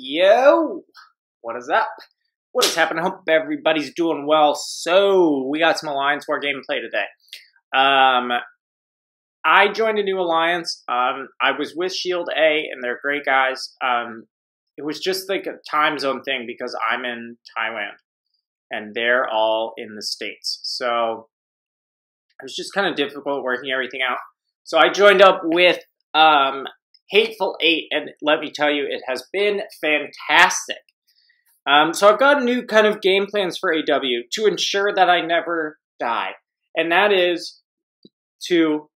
Yo, what is up? What is happening? I hope everybody's doing well. So, we got some Alliance War gameplay today. I joined a new alliance. I was with Shield A, and they're great guys. It was just like a time zone thing because I'm in Thailand, and they're all in the States. So, it was just kind of difficult working everything out. So, I joined up with Hateful 8, and let me tell you, it has been fantastic. So I've got new kind of game plans for AW to ensure that I never die. And that is to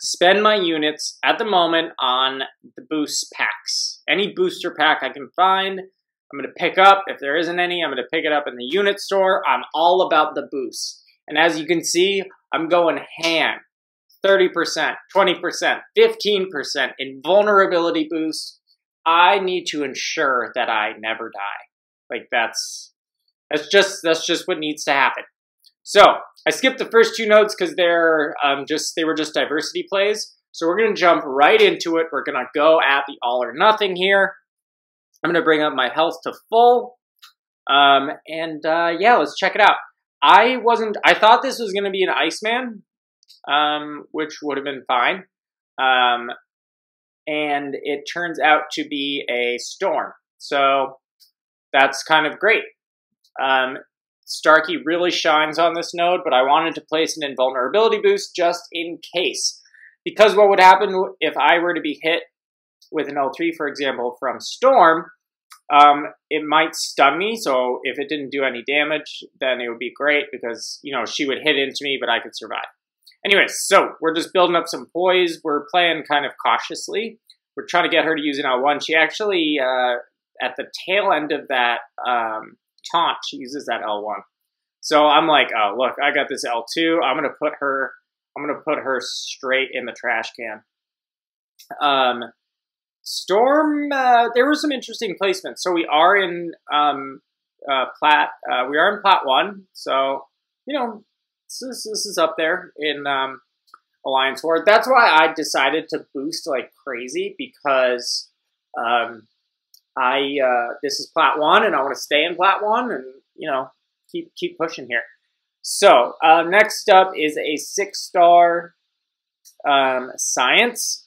spend my units at the moment on the boost packs. Any booster pack I can find, I'm going to pick up. If there isn't any, I'm going to pick it up in the unit store. I'm all about the boosts. And as you can see, I'm going ham. 30%, 20%, 15% in vulnerability boost. I need to ensure that I never die. Like that's just what needs to happen. So I skipped the first two nodes because they were just diversity plays. So we're gonna jump right into it. We're gonna go at the all or nothing here. I'm gonna bring up my health to full. Yeah, let's check it out. I thought this was gonna be an Iceman, which would have been fine. And it turns out to be a storm. So that's kind of great. Starkey really shines on this node, but I wanted to place an invulnerability boost just in case. Because what would happen if I were to be hit with an L3, for example, from Storm, it might stun me. So if it didn't do any damage, then it would be great because, you know, she would hit into me, but I could survive. Anyways, so we're just building up some poise. We're playing kind of cautiously. We're trying to get her to use an L1. She actually, at the tail end of that taunt, she uses that L1. So I'm like, oh, look, I got this L2. I'm gonna put her straight in the trash can. Storm, there were some interesting placements. So we are in plat 1. So, you know, this is up there in Alliance War. That's why I decided to boost like crazy because this is plat 1 and I want to stay in plat 1 and, you know, keep pushing here. So next up is a 6-star science,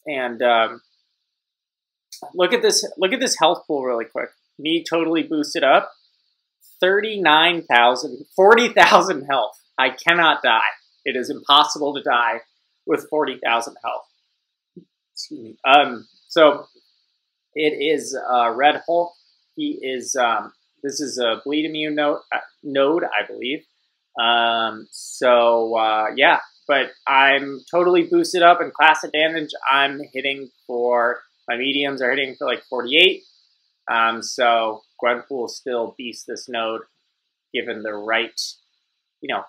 and look at this health pool really quick. Me totally boosted up. 39,000, 40,000 health. I cannot die. It is impossible to die with 40,000 health. Excuse me. So it is Red Hulk. He is this is a bleed immune node, I believe. Yeah, but I'm totally boosted up in class of damage. I'm hitting for my mediums are hitting for like 48. So Gwenpool still beats this node, given the right, you know,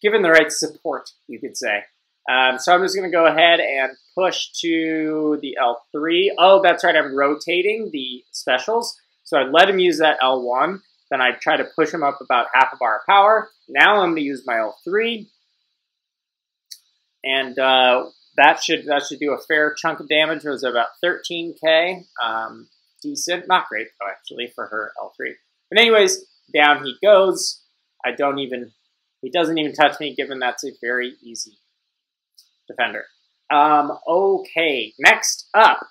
given the right support, you could say. So I'm just going to go ahead and push to the L3. Oh, that's right, I'm rotating the specials. So I'd let him use that L1. Then I'd try to push him up about half a bar of power. Now I'm going to use my L3. And that should do a fair chunk of damage. It was about 13k. Decent. Not great, though, actually, for her L3. But anyways, down he goes. He doesn't even touch me, given that's a very easy defender. Okay, next up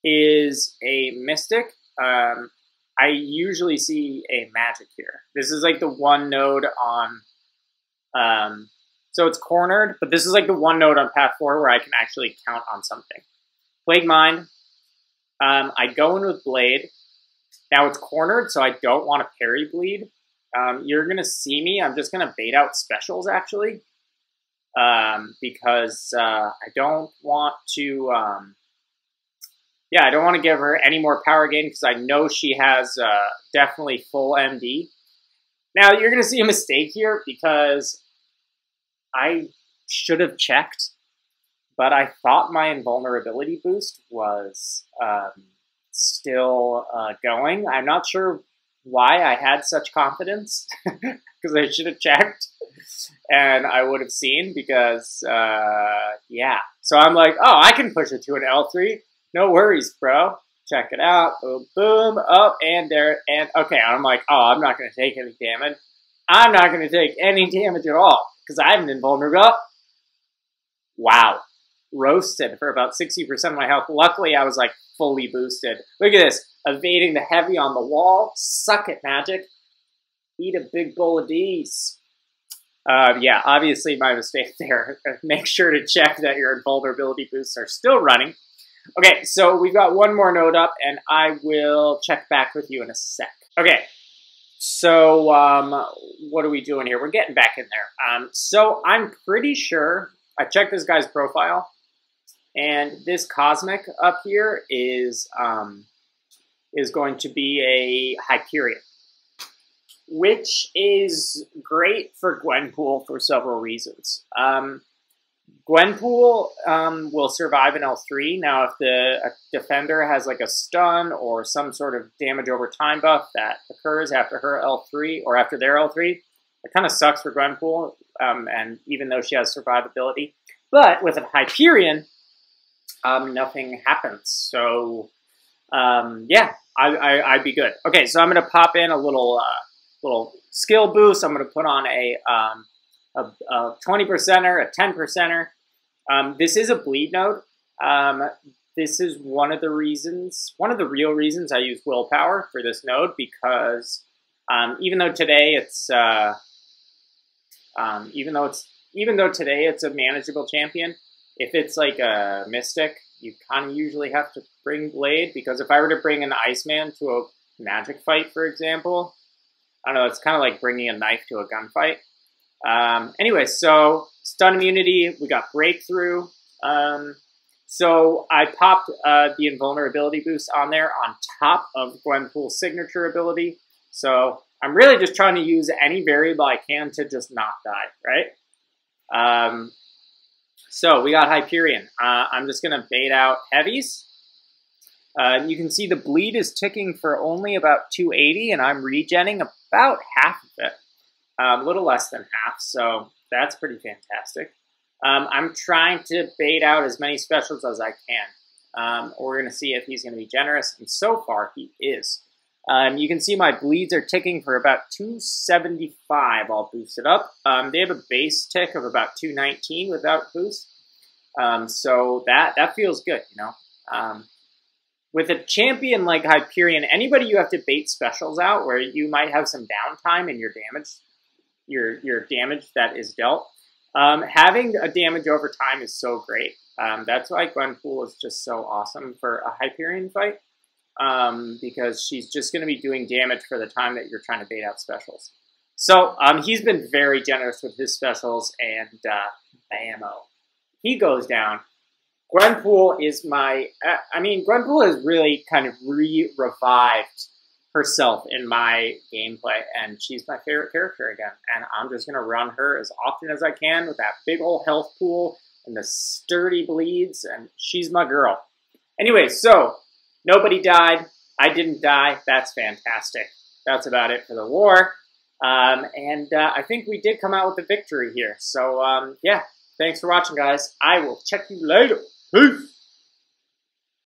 is a Mystic. I usually see a Magic here. This is like the one node on, so it's cornered, but this is like the one node on path 4 where I can actually count on something. Plague Mind. I go in with Blade. Now it's cornered, so I don't want to parry bleed. You're going to see me. I'm just going to bait out specials, actually, because I don't want to, I don't want to give her any more power gain because I know she has definitely full MD. Now, you're going to see a mistake here because I should have checked, but I thought my invulnerability boost was still going. I'm not sure why I had such confidence because I should have checked and I would have seen because, yeah. So I'm like, oh, I can push it to an L3. No worries, bro. Check it out. Boom, boom. Oh, and there. And okay, I'm like, oh, I'm not going to take any damage. I'm not going to take any damage at all because I have an invulnerable. Wow. Roasted for about 60% of my health. Luckily, I was like fully boosted. Look at this. Evading the heavy on the wall. Suck it, Magic. Eat a big bowl of D's. Yeah, obviously my mistake there. Make sure to check that your invulnerability boosts are still running. Okay, so we've got one more node up, and I will check back with you in a sec. Okay, so what are we doing here? We're getting back in there. So I'm pretty sure I checked this guy's profile, and this Cosmic up here is going to be a Hyperion, which is great for Gwenpool for several reasons. Gwenpool will survive in L3. Now, if the defender has like a stun or some sort of damage over time buff that occurs after her L3 or after their L3, it kind of sucks for Gwenpool, and even though she has survivability. But with a Hyperion, nothing happens. So, yeah, I'd be good. Okay, so I'm going to pop in a little skill boost. I'm going to put on a 20%er, a 10%er. This is a bleed node. This is one of the real reasons I use willpower for this node, because even though today it's a manageable champion, if it's like a mystic, you kind of usually have to bring blade, because if I were to bring an Iceman to a magic fight, for example, I don't know, it's kind of like bringing a knife to a gunfight. Anyway, so stun immunity, we got breakthrough. So I popped the invulnerability boost on there on top of Gwenpool's signature ability. So I'm really just trying to use any variable I can to just not die, right? So we got Hyperion. I'm just going to bait out heavies. You can see the bleed is ticking for only about 280, and I'm regenning about half of it. A little less than half, so that's pretty fantastic. I'm trying to bait out as many specials as I can. We're going to see if he's going to be generous, and so far he is. You can see my bleeds are ticking for about 275 all boosted up. They have a base tick of about 219 without boost. So that feels good, you know. With a champion like Hyperion, anybody you have to bait specials out where you might have some downtime in your damage that is dealt. Having a damage over time is so great. That's why Gwenpool is just so awesome for a Hyperion fight, because she's just going to be doing damage for the time that you're trying to bait out specials. So he's been very generous with his specials, and bammo. He goes down. Gwenpool is Gwenpool has really kind of revived herself in my gameplay, and she's my favorite character again. And I'm just going to run her as often as I can with that big old health pool and the sturdy bleeds, and she's my girl. Anyway, so nobody died. I didn't die. That's fantastic. That's about it for the war. I think we did come out with a victory here. So, yeah, thanks for watching, guys. I will check you later. Peace!